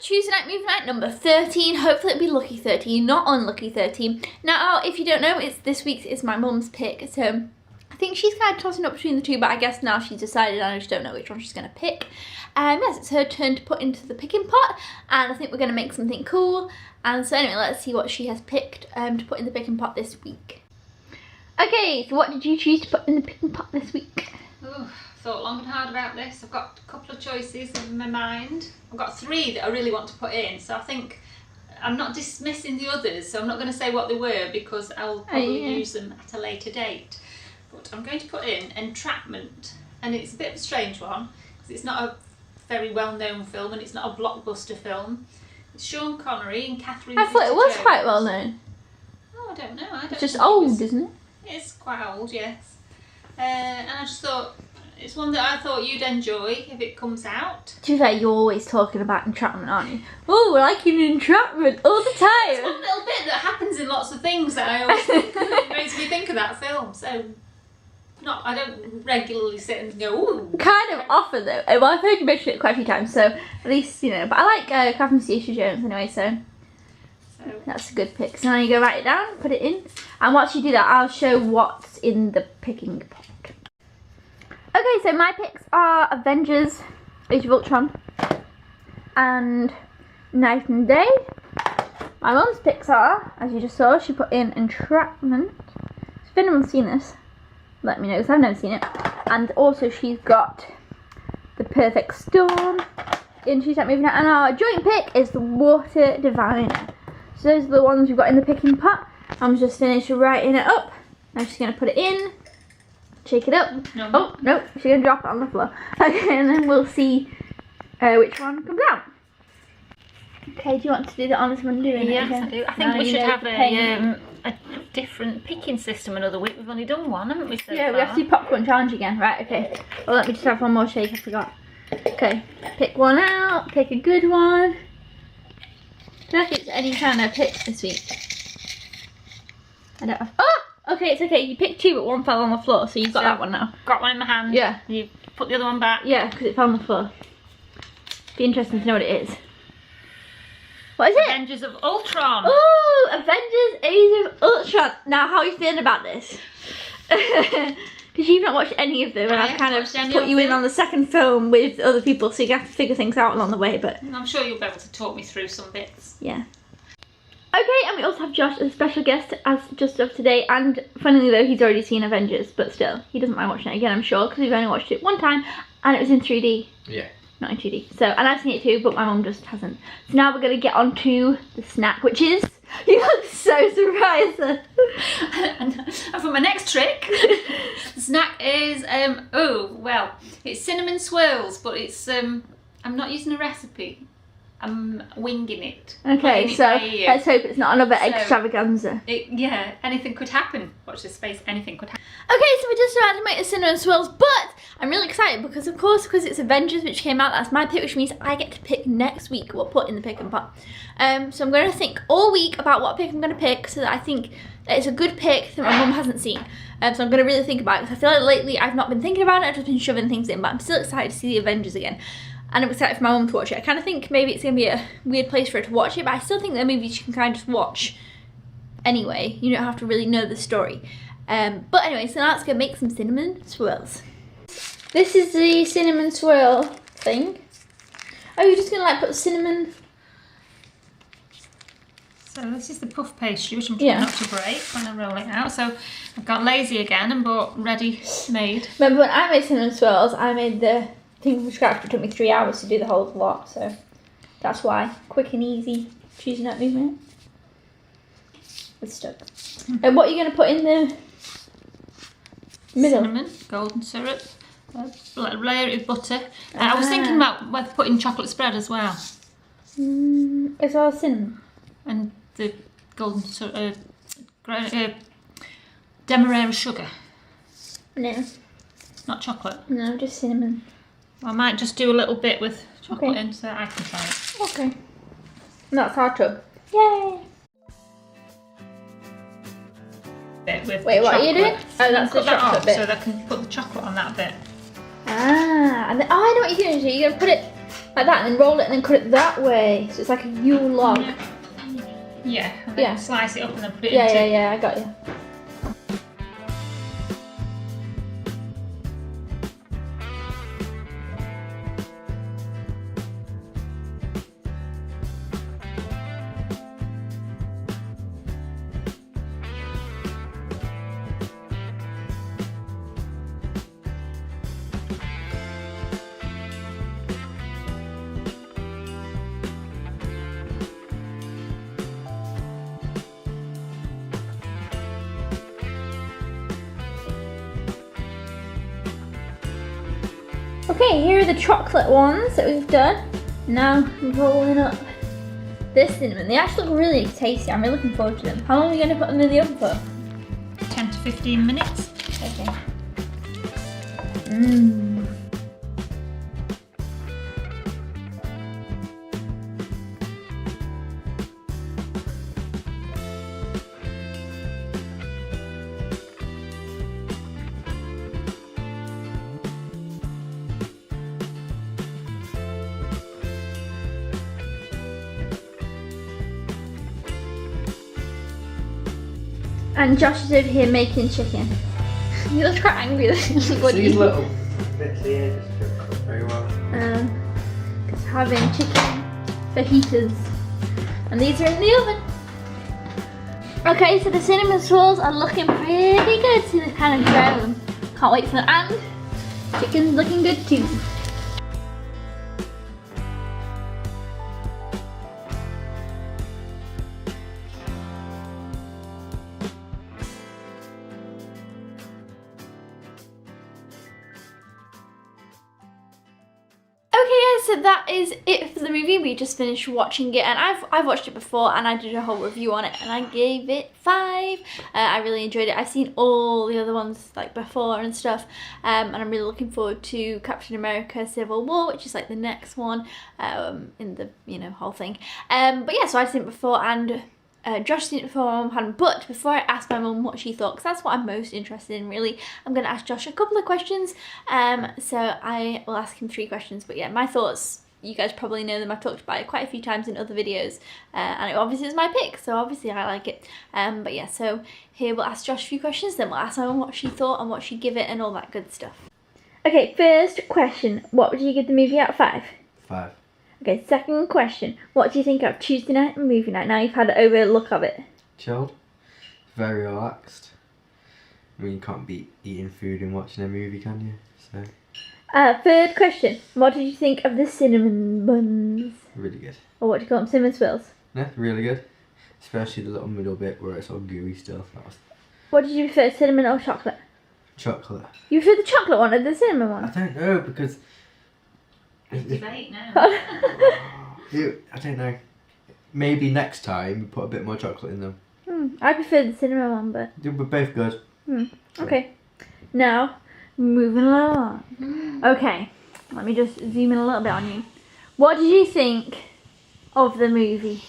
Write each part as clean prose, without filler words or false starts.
Tuesday night movie night number 13. Hopefully it'll be lucky 13, not unlucky 13. Now, if you don't know, this week's is my mum's pick, so I think she's kind of tossing up between the two, but I guess now she's decided, I just don't know which one she's going to pick. Yes, it's her turn to put into the picking pot, and I think we're going to make something cool. And so anyway, let's see what she has picked to put in the picking pot this week. Okay, so what did you choose to put in the picking pot this week? Oh, thought long and hard about this. I've got a couple of choices in my mind. I've got 3 that I really want to put in, so I think I'm not dismissing the others, so I'm not going to say what they were because I'll probably use them at a later date. But I'm going to put in Entrapment, and it's a bit of a strange one because it's not a very well-known film and it's not a blockbuster film. It's Sean Connery and Catherine I thought it was quite well known. Oh, I don't know. It's just old, isn't it? It's quite old, yes. And I just thought it's one that I thought you'd enjoy if it comes out. To be fair, you're always talking about entrapment, aren't you? Oh, we're liking entrapment all the time. It's one little bit that happens in lots of things that I always think makes me think of that film. So, I don't regularly sit and go, ooh. Kind of often though. Well, I've heard you mention it quite a few times, so at least, you know. But I like Catherine Zeta-Jones anyway, so that's a good pick. So now you go write it down, put it in, and once you do that, I'll show what's in the picking pot. Okay, so my picks are Avengers, Age of Ultron, and Night and Day. My mum's picks are, as you just saw, she put in Entrapment. If anyone's seen this, let me know, because I've never seen it. And also she's got The Perfect Storm in Tuesday Night Movie Night, and our joint pick is The Water Diviner. So those are the ones we've got in the picking pot. I'm just finished writing it up. I'm just going to put it in. Shake it up. No. Oh, no, she's going to drop it on the floor. Okay, and then we'll see which one comes out. Okay, do you want to do the honours when doing it? Yes, I do. I think we should have a different picking system another week. We've only done one, haven't we, so Yeah, far? we have to do popcorn challenge again. Right, okay. Well, let me just have one more shake, I forgot. Okay, pick one out, pick a good one. I don't know if it's any kind of pick this week. I don't have... Oh! Okay, it's okay. You picked 2, but one fell on the floor, so you've got that one now. Got one in my hand. Yeah. You put the other one back. Yeah, because it fell on the floor. Be interesting to know what it is. What is it? Avengers of Ultron. Ooh, Avengers Age of Ultron. Now, how are you feeling about this? Because you've not watched any of them, and I've kind of put you in on the second film with other people, so you have to figure things out along the way. But I'm sure you'll be able to talk me through some bits. Yeah. Okay, and we also have Josh as a special guest as just of today, and funnily though, he's already seen Avengers, but still, he doesn't mind watching it again, I'm sure, because we've only watched it one time, and it was in 3D. Yeah. Not in 2D. So, and I've seen it too, but my mum just hasn't. So now we're going to get on to the snack, which is... You look so surprised. And for my next trick, the snack is, it's cinnamon swirls, but it's, I'm not using a recipe. I'm winging it. Okay, so let's hope it's not another extravaganza. Yeah, anything could happen. Watch this space, anything could happen. Okay, so we're just about to make the cinnamon swirls, but I'm really excited because, of course, because it's Avengers which came out, that's my pick, which means I get to pick next week what put in the pick and pot. So I'm going to think all week about what pick I'm going to pick so that I think that it's a good pick that my mum hasn't seen. So I'm going to really think about it because I feel like lately I've not been thinking about it, I've just been shoving things in, but I'm still excited to see the Avengers again. And I'm excited for my mum to watch it. I kind of think maybe it's going to be a weird place for her to watch it, but I still think that movies you can kind of just watch anyway. You don't have to really know the story. But anyway, so now let's go make some cinnamon swirls. This is the cinnamon swirl thing. Oh, you're just going to like put cinnamon... So this is the puff pastry, which I'm trying not to break when I roll it out. So I've got lazy again and bought ready made. Remember when I made cinnamon swirls, I made the thing from scratch, but it took me 3 hours to do the whole lot, so that's why. Quick and easy Tuesday night movement. It's stuck. And what are you going to put in the middle? Cinnamon, golden syrup, layer it with butter. I was thinking about whether putting chocolate spread as well. As well as cinnamon. And the golden syrup, demerara sugar. No. Not chocolate. No, just cinnamon. I might just do a little bit with chocolate in so I can try it. Okay. And that's our tub. Yay! With Wait, what are you doing? Oh, that's the chocolate bit. So I can put the chocolate on that bit. Ah, and then, oh, I know what you're going to do. You're going to put it Like that, and then roll it and then cut it that way. So it's like a Yule log. Yeah, and then slice it up and then put it Yeah, into... yeah, I got you. Okay, here are the chocolate ones that we've done. Now rolling up this cinnamon. They actually look really tasty. I'm really looking forward to them. How long are we going to put them in the oven for? 10 to 15 minutes. Okay. Mmm. And Josh is over here making chicken. He looks quite angry. What do you These little bits here just don't cook very well. It's having chicken fajitas. And these are in the oven. Okay, so the cinnamon swirls are looking pretty good. See, they kind of grow them. Can't wait for them. And chicken's looking good too. So that is it for the movie. We just finished watching it, and I've watched it before, and I did a whole review on it, and I gave it 5. I really enjoyed it. I've seen all the other ones like before and stuff, and I'm really looking forward to Captain America: Civil War, which is like the next one in the whole thing. But yeah, so I've seen it before, and Josh seen it before my mum hadn't. But before I ask my mum what she thought, because that's what I'm most interested in really, I'm going to ask Josh a couple of questions. So I will ask him 3 questions. But yeah, my thoughts, you guys probably know them. I've talked about it quite a few times in other videos. And it obviously is my pick, so obviously I like it. But yeah, so here we'll ask Josh a few questions, then we'll ask my mum what she thought and what she'd give it and all that good stuff. Okay, first question. What would you give the movie out of 5? 5. Okay, second question. What do you think of Tuesday night and movie night now you've had an overlook of it? Chilled. Very relaxed. I mean, you can't beat eating food and watching a movie, can you? So. Third question. What did you think of the cinnamon buns? Really good. Or what do you call them? Cinnamon swirls? Yeah, really good. Especially the little middle bit where it's all gooey still. That was What did you prefer, cinnamon or chocolate? chocolate. You prefer the chocolate one or the cinnamon one? I don't know because... Debate now. I don't know. Maybe next time we put a bit more chocolate in them. I prefer the cinnamon one, but... They were both good. Okay. Now, moving along. Okay, let me just zoom in a little bit on you. What did you think of the movie?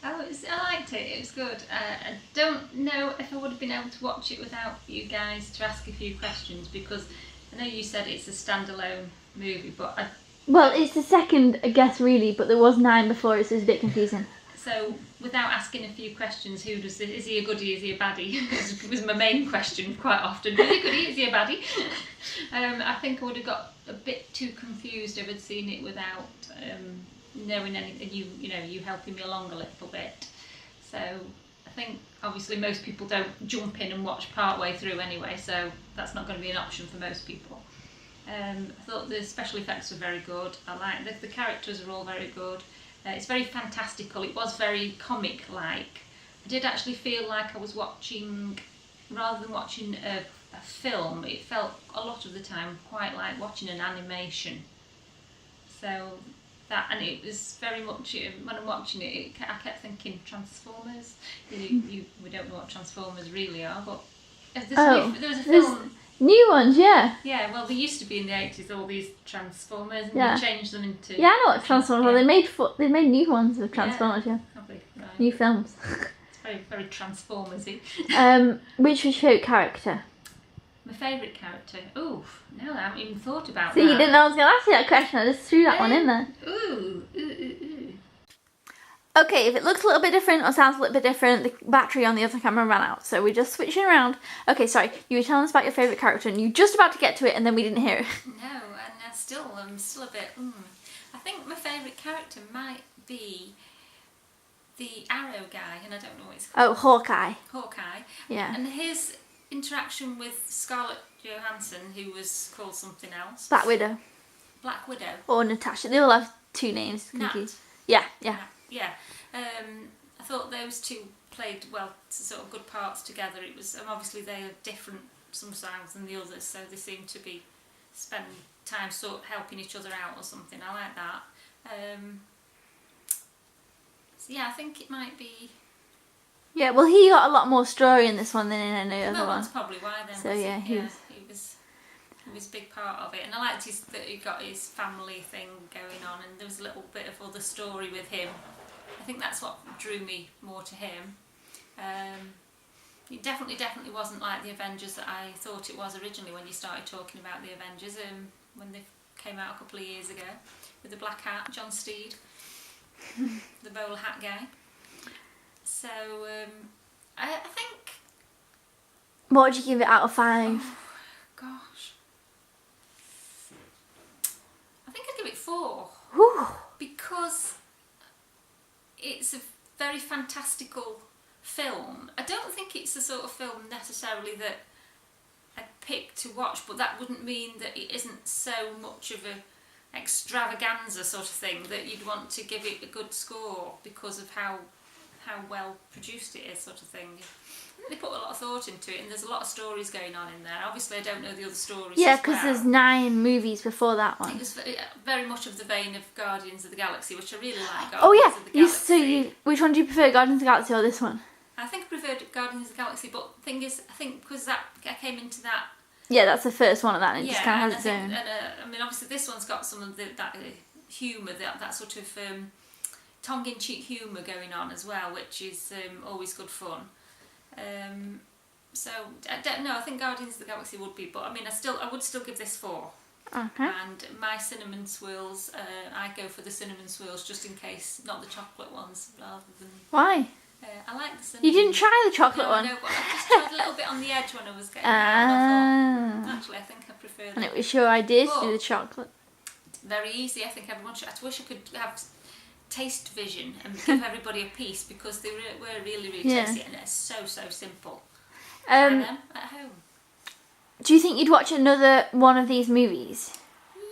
I liked it. It was good. I don't know if I would have been able to watch it without you guys to ask a few questions, because I know you said it's a standalone movie, but Well, it's the second, I guess, really, but there was 9 before it, so it's a bit confusing. So, without asking a few questions, is he a goodie, is he a baddie? was my main question quite often. Is he a goodie, is he a baddie? I think I would have got a bit too confused if I'd seen it without knowing anything, you helping me along a little bit. So, I think, obviously, most people don't jump in and watch part way through anyway, so that's not going to be an option for most people. I thought the special effects were very good. I like the characters are all very good. It's very fantastical. It was very comic-like. I did actually feel like I was watching, rather than watching a film, it felt a lot of the time quite like watching an animation. So that, and it was very much, when I'm watching it, I kept thinking Transformers. We don't know what Transformers really are, but there was a film. New ones, yeah. Yeah, well, they used to be in the 80s, all these Transformers, and Yeah. they changed them into... Yeah, I know what Transformers are. Yeah. They made new ones of Transformers, yeah. Probably, right. New films. It's very, very Transformers-y. Which was your favourite character? My My favourite character. Ooh, no, I haven't even thought about So that. you didn't know I was going to ask you that question. I just threw that one in there. Ooh. Okay, if it looks a little bit different or sounds a little bit different, the battery on the other camera ran out. So we're just switching around. Okay, sorry. You were telling us about your favourite character and you were just about to get to it and then we didn't hear it. No, and I'm still a bit... I think my favourite character might be the Arrow guy, and I don't know what he's called. Oh, Hawkeye. Hawkeye. Yeah. And his interaction with Scarlett Johansson, who was called something else. Black Widow. Black Widow. Or Natasha. They all have two names. Confused. Yeah. Yeah. I thought those two played sort of good parts together. It was obviously they are different sometimes than the others, so they seem to be spending time sort of helping each other out or something. I like that. So yeah, I think it might be. Yeah, well, he got a lot more story in this one than in any other Well, one. that's probably why then. So yeah, he was a big part of it, and I liked that he got his family thing going on, and there was a little bit of other story with him. I think that's what drew me more to him. It definitely wasn't like the Avengers that I thought it was originally when you started talking about the Avengers, when they came out a couple of years ago with the black hat, John Steed, the bowler hat guy. So I think. What would you give it out of 5? Oh, gosh. I think I'd give it 4. Whew. Because it's a very fantastical film. I don't think it's the sort of film necessarily that I'd pick to watch, but that wouldn't mean that it isn't so much of a extravaganza sort of thing that you'd want to give it a good score because of how well produced it is, sort of thing. I think they put a lot of thought into it, and there's a lot of stories going on in there. Obviously, I don't know the other stories. Yeah, because there's 9 movies before that one. It was very much of the vein of Guardians of the Galaxy, which I really like. Oh yeah, Guardians of the Galaxy. which one do you prefer, Guardians of the Galaxy or this one? I think I preferred Guardians of the Galaxy, but the thing is, I think because I came into that. Yeah, that's the first one of that, and it just kind of has its own. And I mean, obviously, this one's got some of that humour, that sort of tongue-in-cheek humour going on as well, which is always good fun. So I don't know. I think Guardians of the Galaxy would be, but I mean, I would still give this 4. Okay. And my cinnamon swirls, I go for the cinnamon swirls just in case, not the chocolate ones, rather than. Why? I like the cinnamon. You didn't try the chocolate one. No, but I just tried a little bit on the edge when I was getting it out. Actually, I think I prefer that. And it was your idea to do the chocolate. Very easy. I think I wish I could have taste vision and give everybody a piece, because they were really tasty, and it's so simple. Try them at home. Do you think you'd watch another one of these movies?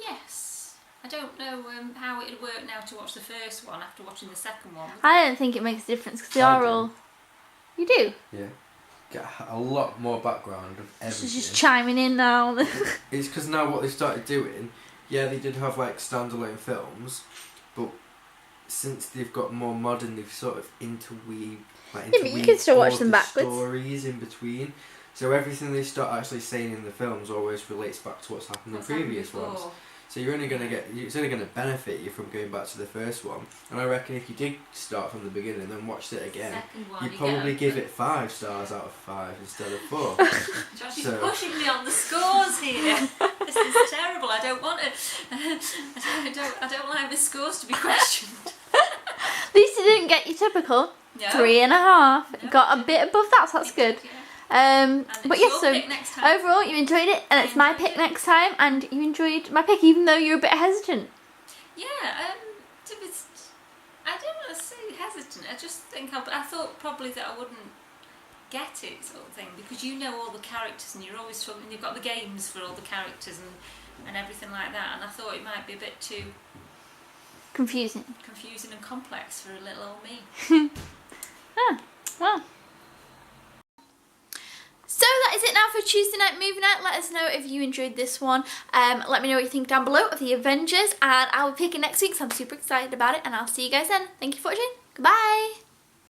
Yes. I don't know how it'd work now to watch the first one after watching the second one. I don't think it makes a difference because they are all. You do? Yeah. Get a lot more background of everything. She's just chiming in now. It's because now what they started doing, yeah, they did have like standalone films, but since they've got more modern, they've sort of interweaved Yeah, but you can still watch them backwards. Stories in between. So everything they start actually saying in the films always relates back to what's happened in previous ones. So you're only going to it's only going to benefit you from going back to the first one. And I reckon if you did start from the beginning and then watched it again, you'd probably give it 5 stars out of 5 instead of 4. Josh is pushing me on the scores here. This is terrible. I don't want it. I don't like the scores to be questioned. At least you didn't get your typical 3.5. No, Got a bit above that, so that's good. But yes, so overall you enjoyed it, and it's my pick next time, and you enjoyed my pick even though you're a bit hesitant. Yeah, I don't want to say hesitant. I just think I thought probably that I wouldn't get it, sort of thing, because you know all the characters and you're always talking. You've got the games for all the characters and everything like that, and I thought it might be a bit too confusing and complex for a little old me. Well. So that is it now for Tuesday Night Movie Night. Let us know if you enjoyed this one. Let me know what you think down below of the Avengers, and I will pick it next week, so I'm super excited about it, and I'll see you guys then. Thank you for watching. Goodbye.